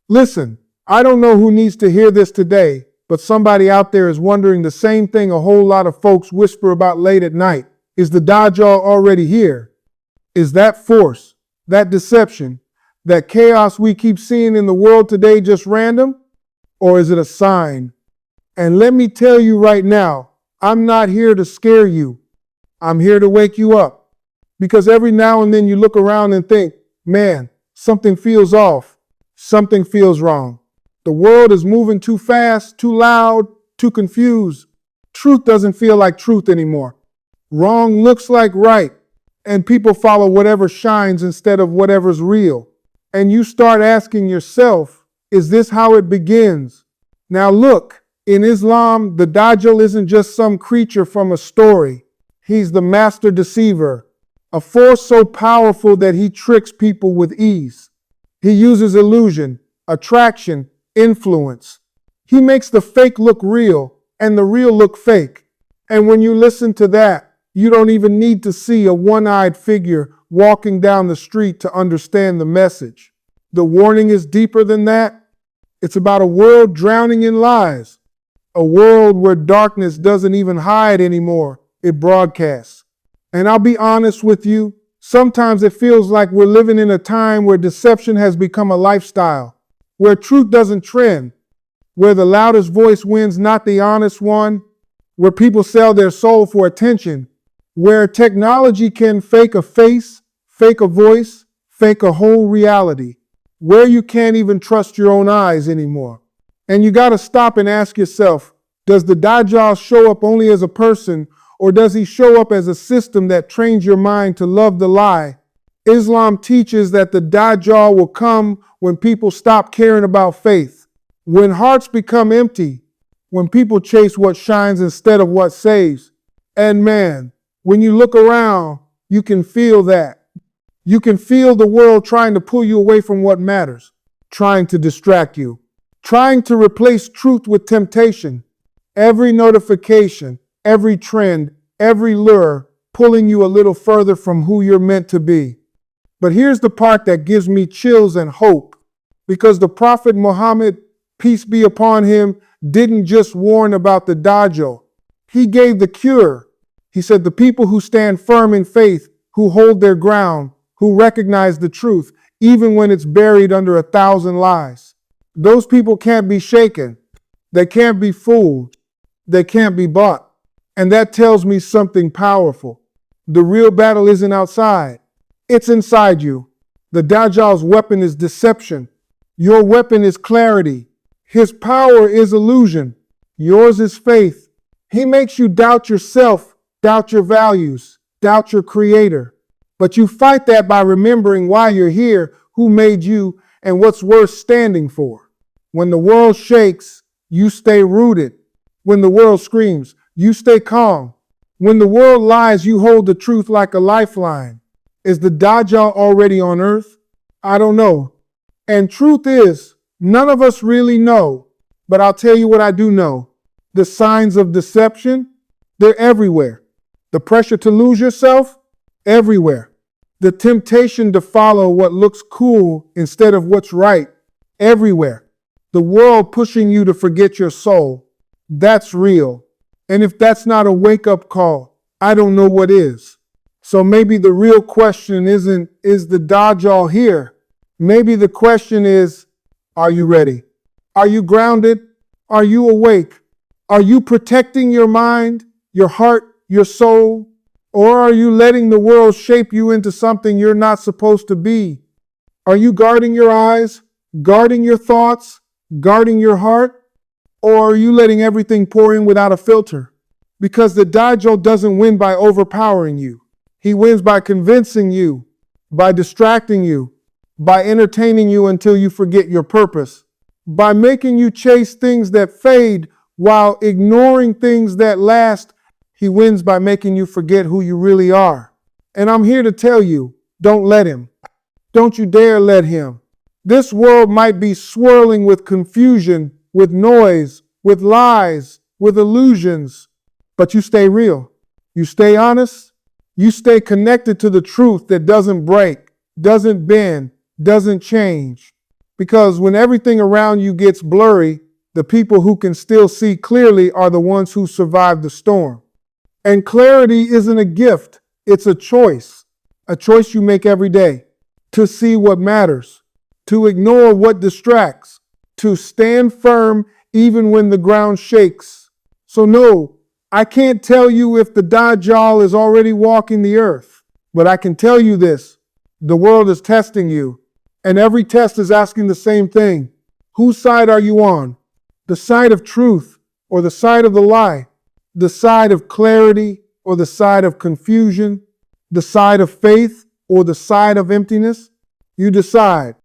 Listen, I don't know who needs to hear this today, but somebody out there is wondering the same thing a whole lot of folks whisper about late at night. Is the Dajjal already here? Is that force, that deception, that chaos we keep seeing in the world today just random? Or is it a sign? And let me tell you right now, I'm not here to scare you. I'm here to wake you up. Because every now and then you look around and think, man, something feels off. Something feels wrong. The world is moving too fast, too loud, too confused. Truth doesn't feel like truth anymore. Wrong looks like right. And people follow whatever shines instead of whatever's real. And you start asking yourself, is this how it begins? Now look, in Islam, the Dajjal isn't just some creature from a story. He's the master deceiver, a force so powerful that he tricks people with ease. He uses illusion, attraction, influence. He makes the fake look real and the real look fake. And when you listen to that, you don't even need to see a one-eyed figure walking down the street to understand the message. The warning is deeper than that. It's about a world drowning in lies, a world where darkness doesn't even hide anymore, it broadcasts. And I'll be honest with you, sometimes it feels like we're living in a time where deception has become a lifestyle, where truth doesn't trend, where the loudest voice wins, not the honest one, where people sell their soul for attention, where technology can fake a face, fake a voice, fake a whole reality, where you can't even trust your own eyes anymore. And you got to stop and ask yourself, does the Dajjal show up only as a person, or does he show up as a system that trains your mind to love the lie? Islam teaches that the Dajjal will come when people stop caring about faith, when hearts become empty, when people chase what shines instead of what saves. And man, when you look around, you can feel that. You can feel the world trying to pull you away from what matters, trying to distract you, trying to replace truth with temptation. Every notification, every trend, every lure, pulling you a little further from who you're meant to be. But here's the part that gives me chills and hope, because the Prophet Muhammad, peace be upon him, didn't just warn about the Dajjal. He gave the cure. He said the people who stand firm in faith, who hold their ground, who recognize the truth, even when it's buried under 1,000 lies. Those people can't be shaken. They can't be fooled. They can't be bought. And that tells me something powerful. The real battle isn't outside. It's inside you. The Dajjal's weapon is deception. Your weapon is clarity. His power is illusion. Yours is faith. He makes you doubt yourself, doubt your values, doubt your creator. But you fight that by remembering why you're here, who made you, and what's worth standing for. When the world shakes, you stay rooted. When the world screams, you stay calm. When the world lies, you hold the truth like a lifeline. Is the Dajjal already on earth? I don't know. And truth is, none of us really know. But I'll tell you what I do know. The signs of deception, they're everywhere. The pressure to lose yourself, everywhere. The temptation to follow what looks cool instead of what's right, everywhere. The world pushing you to forget your soul, that's real. And if that's not a wake-up call, I don't know what is. So maybe the real question isn't, is the Dajjal here? Maybe the question is, are you ready? Are you grounded? Are you awake? Are you protecting your mind, your heart, your soul? Or are you letting the world shape you into something you're not supposed to be? Are you guarding your eyes, guarding your thoughts, guarding your heart? Or are you letting everything pour in without a filter? Because the Dajjal doesn't win by overpowering you. He wins by convincing you, by distracting you, by entertaining you until you forget your purpose, by making you chase things that fade while ignoring things that last. He wins by making you forget who you really are. And I'm here to tell you, don't let him. Don't you dare let him. This world might be swirling with confusion, with noise, with lies, with illusions, but you stay real. You stay honest. You stay connected to the truth that doesn't break, doesn't bend, doesn't change. Because when everything around you gets blurry, the people who can still see clearly are the ones who survive the storm. And clarity isn't a gift, it's a choice you make every day to see what matters, to ignore what distracts, to stand firm even when the ground shakes. So no, I can't tell you if the Dajjal is already walking the earth, but I can tell you this, the world is testing you, and every test is asking the same thing. Whose side are you on? The side of truth or the side of the lie? The side of clarity or the side of confusion? The side of faith or the side of emptiness? You decide.